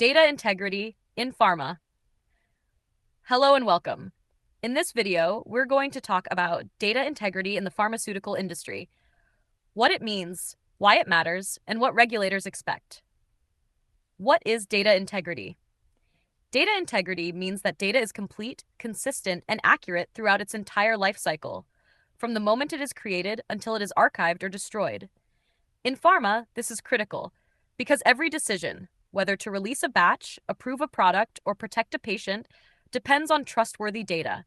Data integrity in pharma. Hello and welcome. In this video, we're going to talk about data integrity in the pharmaceutical industry, what it means, why it matters, and what regulators expect. What is data integrity? Data integrity means that data is complete, consistent, and accurate throughout its entire life cycle, from the moment it is created until it is archived or destroyed. In pharma, this is critical because every decision, whether to release a batch, approve a product, or protect a patient, depends on trustworthy data.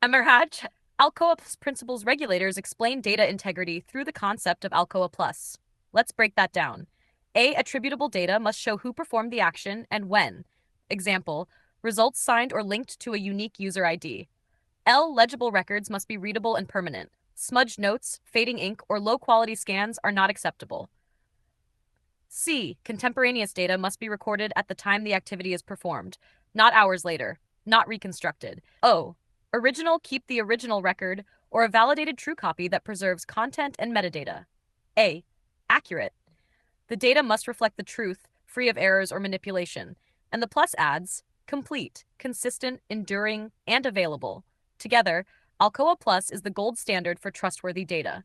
Emerhaj, Alcoa's principles regulators explain data integrity through the concept of Alcoa Plus. Let's break that down. A. Attributable data must show who performed the action and when. Example, results signed or linked to a unique user ID. L. Legible records must be readable and permanent. Smudged notes, fading ink, or low-quality scans are not acceptable. C. Contemporaneous data must be recorded at the time the activity is performed, not hours later, not reconstructed. O. Original, keep the original record, or a validated true copy that preserves content and metadata. A. Accurate. The data must reflect the truth, free of errors or manipulation. And the plus adds, complete, consistent, enduring, and available. Together, Alcoa Plus is the gold standard for trustworthy data.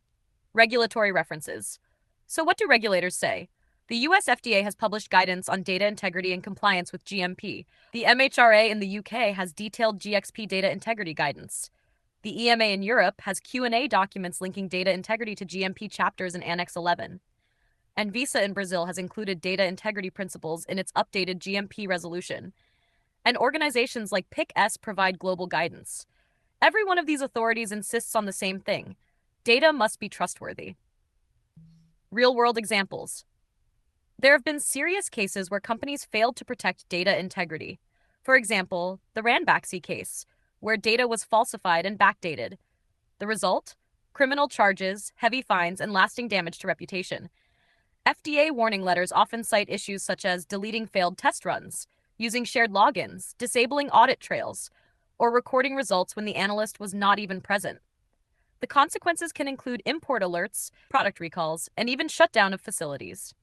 Regulatory references. So what do regulators say? The US FDA has published guidance on data integrity and compliance with GMP. The MHRA in the UK has detailed GXP data integrity guidance. The EMA in Europe has Q&A documents linking data integrity to GMP chapters in Annex 11. And Visa in Brazil has included data integrity principles in its updated GMP resolution. And organizations like PIC-S provide global guidance. Every one of these authorities insists on the same thing. Data must be trustworthy. Real-world examples. There have been serious cases where companies failed to protect data integrity. For example, the Ranbaxy case, where data was falsified and backdated. The result? Criminal charges, heavy fines, and lasting damage to reputation. FDA warning letters often cite issues such as deleting failed test runs, using shared logins, disabling audit trails, or recording results when the analyst was not even present. The consequences can include import alerts, product recalls, and even shutdown of facilities.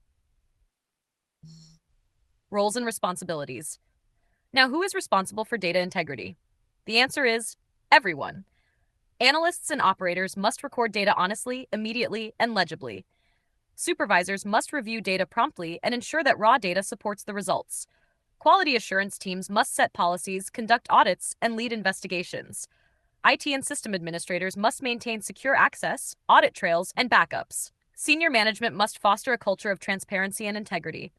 Roles and responsibilities. Now, who is responsible for data integrity? The answer is everyone. Analysts and operators must record data honestly, immediately, and legibly. Supervisors must review data promptly and ensure that raw data supports the results. Quality assurance teams must set policies, conduct audits, and lead investigations. IT and system administrators must maintain secure access, audit trails, and backups. Senior management must foster a culture of transparency and integrity.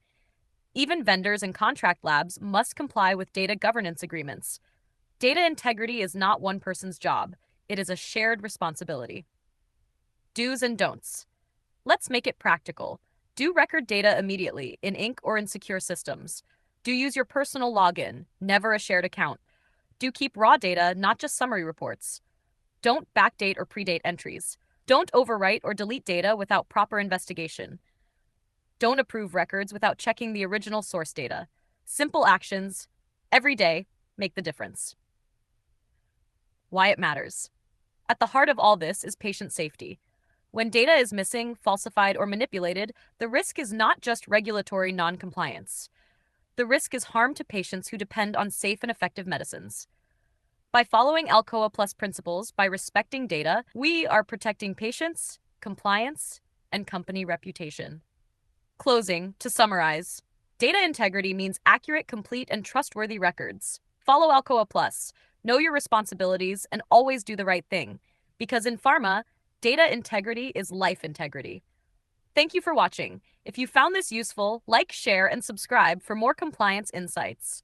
Even vendors and contract labs must comply with data governance agreements. Data integrity is not one person's job. It is a shared responsibility. Do's and don'ts. Let's make it practical. Do record data immediately in ink or in secure systems. Do use your personal login, never a shared account. Do keep raw data, not just summary reports. Don't backdate or predate entries. Don't overwrite or delete data without proper investigation. Don't approve records without checking the original source data. Simple actions, every day, make the difference. Why it matters. At the heart of all this is patient safety. When data is missing, falsified, or manipulated, the risk is not just regulatory noncompliance. The risk is harm to patients who depend on safe and effective medicines. By following Alcoa Plus principles, by respecting data, we are protecting patients, compliance, and company reputation. Closing, to summarize, data integrity means accurate, complete, and trustworthy records. Follow Alcoa Plus, know your responsibilities, and always do the right thing. Because in pharma, data integrity is life integrity. Thank you for watching. If you found this useful, like, share, and subscribe for more compliance insights.